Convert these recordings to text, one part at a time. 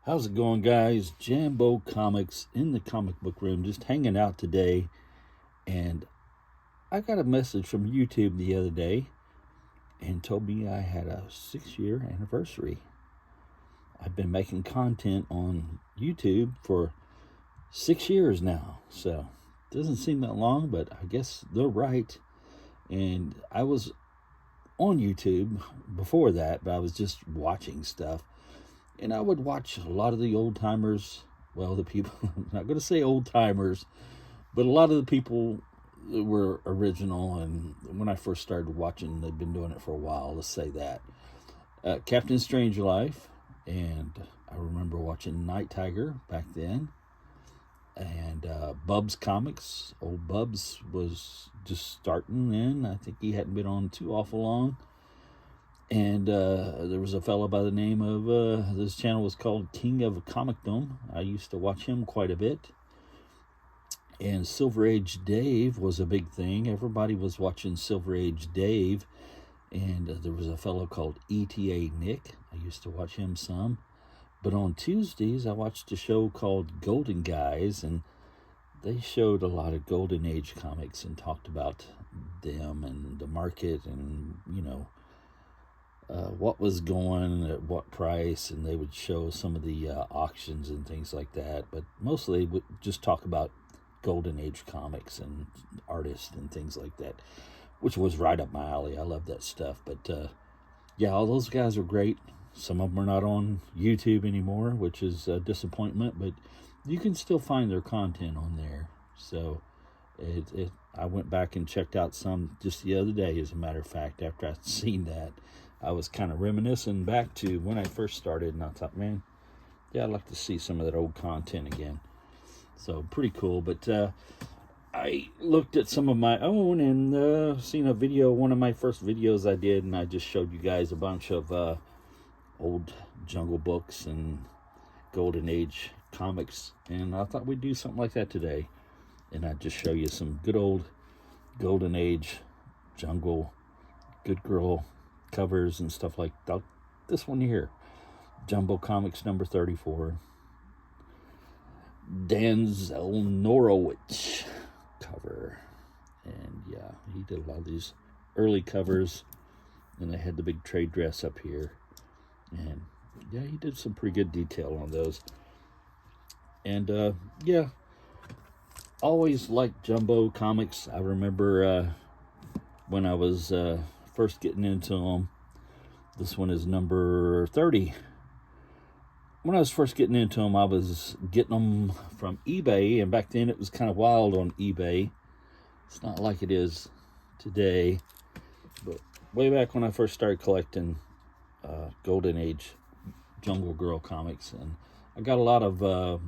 How's it going, guys? Jambo Comics in the comic book room, just hanging out today. And I got a message from YouTube the other day and told me I had a 6-year anniversary. I've been making content on YouTube for 6 years now, so it doesn't seem that long, but I guess they're right. And I was on YouTube before that, but I was just watching stuff. And I would watch a lot of the old timers. Well, the people, I'm not going to say old timers, but a lot of the people that were original. And when I first started watching, they'd been doing it for a while, let's say that. Captain Strangelove, and I remember watching Night Tiger back then. And Bub's Comics. Old Bubs was just starting then. I think he hadn't been on too awful long. And there was a fellow by the name of, this channel was called King of Comicdom. I used to watch him quite a bit. And Silver Age Dave was a big thing. Everybody was watching Silver Age Dave. And there was a fellow called ETA Nick. I used to watch him some. But on Tuesdays, I watched a show called Golden Guys. And they showed a lot of Golden Age comics and talked about them and the market and, what was going at what price, and they would show some of the auctions and things like that. But mostly would just talk about Golden Age comics and artists and things like that, which was right up my alley. I love that stuff. But yeah, all those guys are great. Some of them are not on YouTube anymore, which is a disappointment, but you can still find their content on there. So I went back and checked out some just the other day, as a matter of fact. After I'd seen that, I was kind of reminiscing back to when I first started, and I thought, man, yeah, I'd like to see some of that old content again. So pretty cool. But I looked at some of my own and seen a video, one of my first videos I did, and I just showed you guys a bunch of old Jungle books and Golden Age comics, and I thought we'd do something like that today. And I'd just show you some good old Golden Age Jungle Good Girl covers and stuff like that. This one here, Jumbo Comics number 34, Dan Zelnorowicz cover. And yeah, he did a lot of these early covers, and they had the big trade dress up here. And yeah, he did some pretty good detail on those. And yeah, always liked Jumbo Comics. I remember when I was first getting into them. This one is number 30. When I was first getting into them, I was getting them from eBay, and back then it was kind of wild on eBay. It's not like it is today, but way back when I first started collecting Golden Age Jungle Girl comics, and I got a lot of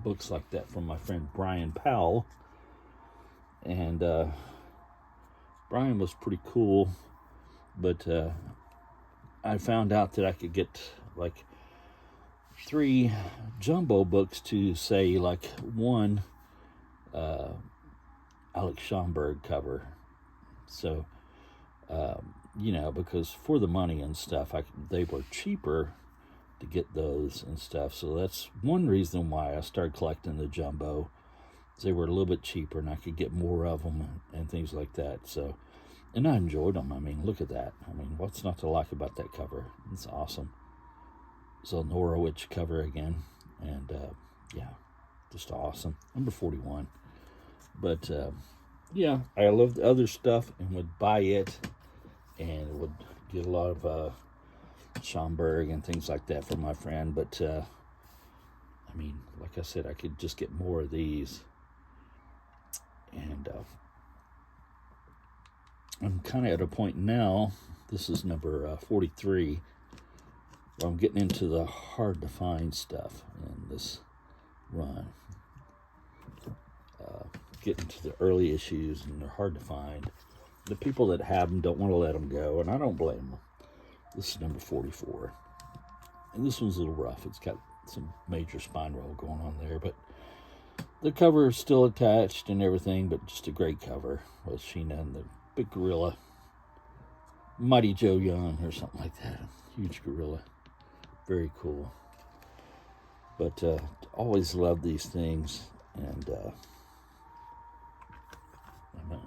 books like that from my friend Brian Powell. And Brian was pretty cool, but I found out that I could get like 3 Jumbo books to say like one Alex Schomburg cover. So because for the money and stuff, they were cheaper to get those and stuff. So that's one reason why I started collecting the Jumbo. They were a little bit cheaper, and I could get more of them and things like that. So, and I enjoyed them. I mean, look at that. I mean, what's not to like about that cover? It's awesome. So Norwich cover again, and yeah, just awesome. Number 41. But yeah, I loved other stuff and would buy it, and would get a lot of Schomburg and things like that from my friend. But I mean, like I said, I could just get more of these. And I'm kind of at a point now, this is number 43, where I'm getting into the hard to find stuff in this run. Getting to the early issues, and they're hard to find. The people that have them don't want to let them go, and I don't blame them. This is number 44. And this one's a little rough. It's got some major spine roll going on there, but the cover is still attached and everything, but just a great cover with Sheena and the big gorilla. Mighty Joe Young or something like that. Huge gorilla. Very cool. But always loved these things, and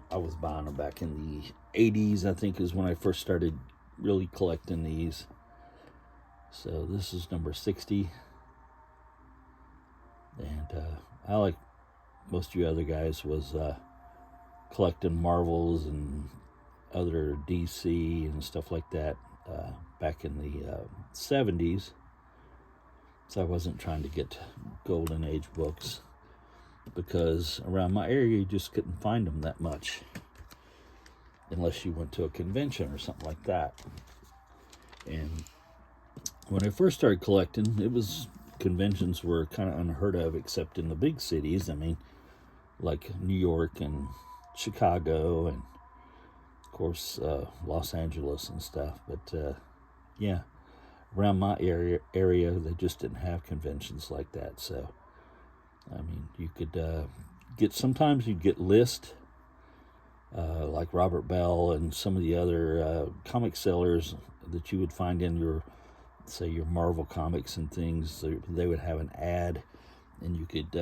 I was buying them back in the 80s, I think, is when I first started really collecting these. So this is number 60. And I, like most of you other guys, was collecting Marvels and other DC and stuff like that back in the 70s. So I wasn't trying to get Golden Age books, because around my area you just couldn't find them that much unless you went to a convention or something like that. And when I first started collecting, conventions were kind of unheard of, except in the big cities. I mean, like New York and Chicago and, of course, Los Angeles and stuff. But, yeah, around my area, they just didn't have conventions like that. So, I mean, you could sometimes you'd get lists, like Robert Bell and some of the other comic sellers that you would find in your Marvel comics and things. They would have an ad, and you could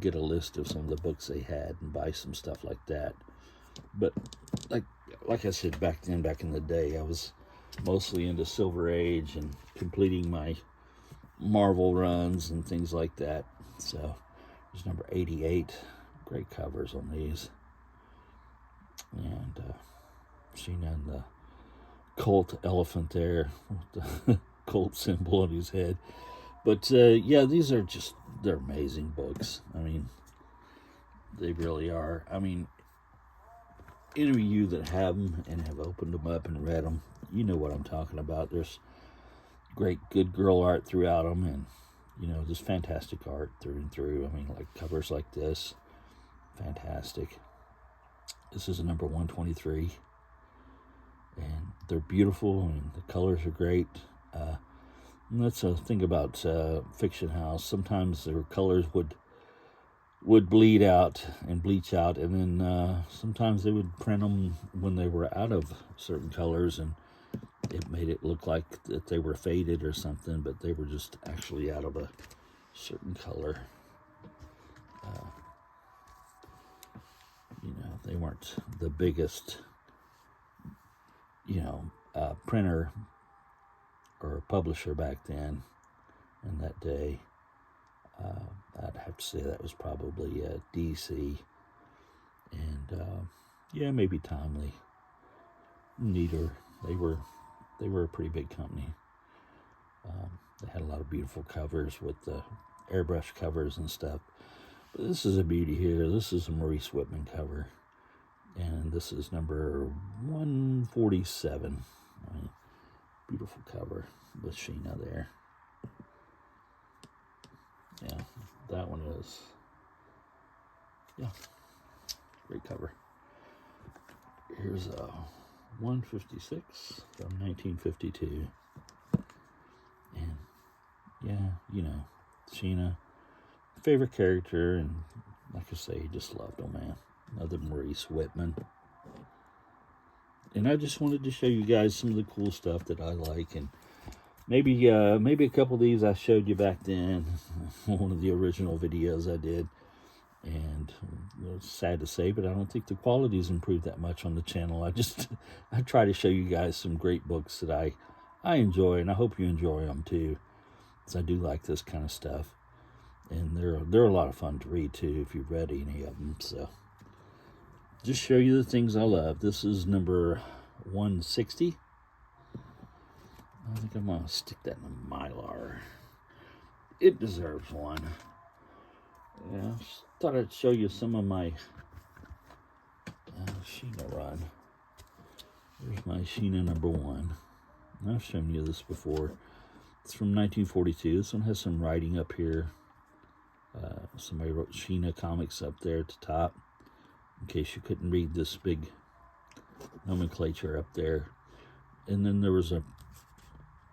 get a list of some of the books they had and buy some stuff like that. But like I said, back in the day, I was mostly into Silver Age and completing my Marvel runs and things like that. So there's number 88. Great covers on these. And Sheena and the Colt elephant there with the Colt symbol on his head. But yeah, they're amazing books. I mean, they really are. I mean, any of you that have them and have opened them up and read them, you know what I'm talking about. There's great good girl art throughout them, and just fantastic art through and through. I mean, like covers like this, fantastic. This is a number 123, and they're beautiful, and the colors are great. And that's a thing about Fiction House. Sometimes their colors would bleed out and bleach out, and then sometimes they would print them when they were out of certain colors, and it made it look like that they were faded or something, but they were just actually out of a certain color. They weren't the biggest, printer or publisher back then, in that day. I'd have to say that was probably DC, and yeah, maybe Timely. Neither. They were a pretty big company. They had a lot of beautiful covers with the airbrush covers and stuff. But this is a beauty here. This is a Maurice Whitman cover, and this is number 147. I mean, beautiful cover with Sheena there. Yeah, that one is, great cover. Here's a 156 from 1952. And, yeah, Sheena, favorite character, and like I say, just loved him, man. Another Maurice Whitman. And I just wanted to show you guys some of the cool stuff that I like, and maybe a couple of these I showed you back then, one of the original videos I did. And it's sad to say, but I don't think the quality's improved that much on the channel. I try to show you guys some great books that I enjoy, and I hope you enjoy them too, because I do like this kind of stuff. And they're a lot of fun to read too if you've read any of them. So just show you the things I love. This is number 160. I think I'm going to stick that in a Mylar. It deserves one. Yeah, thought I'd show you some of my Sheena run. Here's my Sheena number 1. I've shown you this before. It's from 1942. This one has some writing up here. Somebody wrote Sheena Comics up there at the top, in case you couldn't read this big nomenclature up there. And then there was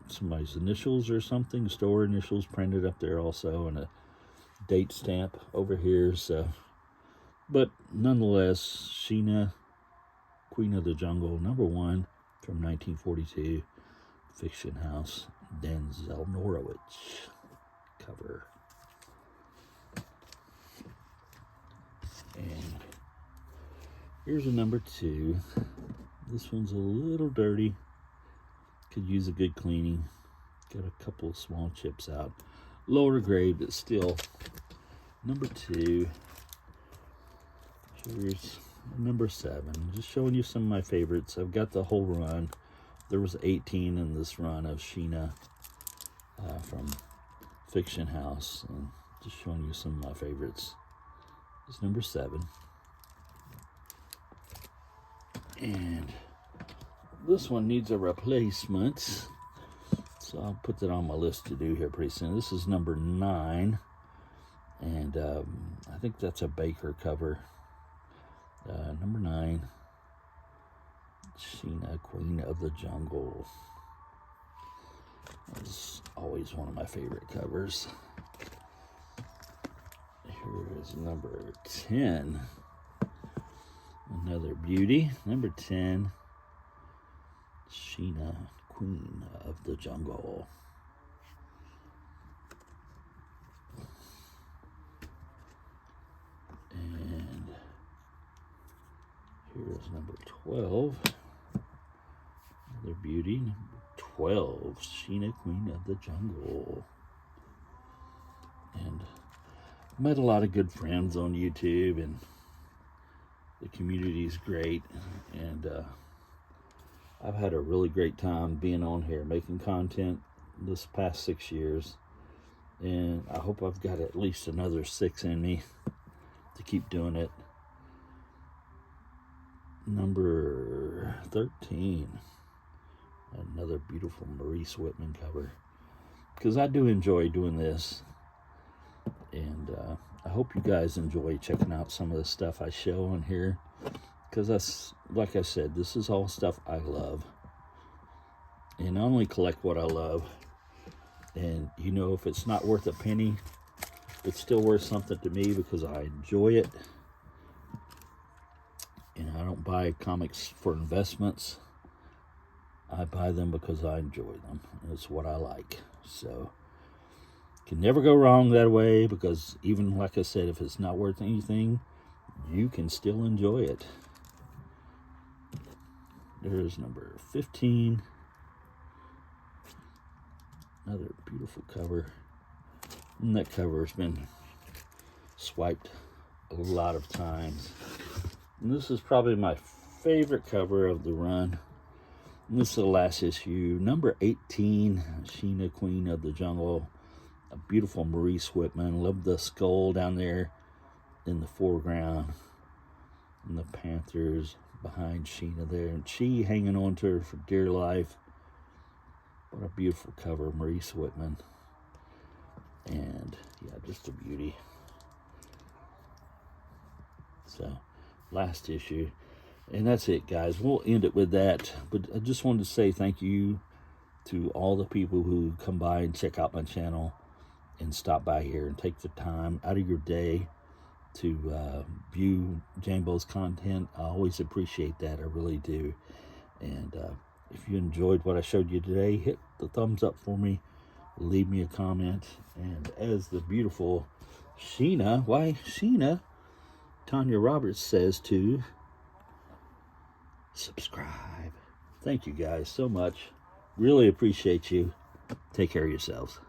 somebody's initials or something, store initials printed up there also, and a date stamp over here. So, but nonetheless, Sheena, Queen of the Jungle, number 1 from 1942, Fiction House, Denzel Norwich. cover. And here's a number 2. This one's a little dirty. Could use a good cleaning. Got a couple of small chips out. Lower grade, but still. Number 2. Here's number 7. Just showing you some of my favorites. I've got the whole run. There was 18 in this run of Sheena from Fiction House. And just showing you some of my favorites. It's number 7. And this one needs a replacement. So I'll put that on my list to do here pretty soon. This is number 9. And I think that's a Baker cover. Number 9. Sheena, Queen of the Jungle. That's always one of my favorite covers. Here is number 10. Another beauty. Number 10. Sheena, Queen of the Jungle. And here's number 12. Another beauty. Number 12. Sheena, Queen of the Jungle. And met a lot of good friends on YouTube, and the community is great, and I've had a really great time being on here making content this past 6 years, and I hope I've got at least another 6 in me to keep doing it. Number 13, another beautiful Maurice Whitman cover, because I do enjoy doing this. And I hope you guys enjoy checking out some of the stuff I show on here, because that's, like I said, this is all stuff I love, and I only collect what I love. And you know, if it's not worth a penny, it's still worth something to me because I enjoy it. And I don't buy comics for investments. I buy them because I enjoy them, and it's what I like. So can never go wrong that way, because even, like I said, if it's not worth anything, you can still enjoy it. There's number 15. Another beautiful cover. And that cover has been swiped a lot of times. And this is probably my favorite cover of the run. And this is the last issue. Number 18, Sheena, Queen of the Jungle. A beautiful Maurice Whitman. Love the skull down there in the foreground, and the panthers behind Sheena there, and she hanging on to her for dear life. What a beautiful cover, Maurice Whitman. And yeah, just a beauty. So, last issue, and that's it, guys. We'll end it with that. But I just wanted to say thank you to all the people who come by and check out my channel and stop by here and take the time out of your day to view Jambo's content. I always appreciate that. I really do. And if you enjoyed what I showed you today, hit the thumbs up for me. Leave me a comment. And as the beautiful Sheena, Tanya Roberts says to subscribe. Thank you guys so much. Really appreciate you. Take care of yourselves.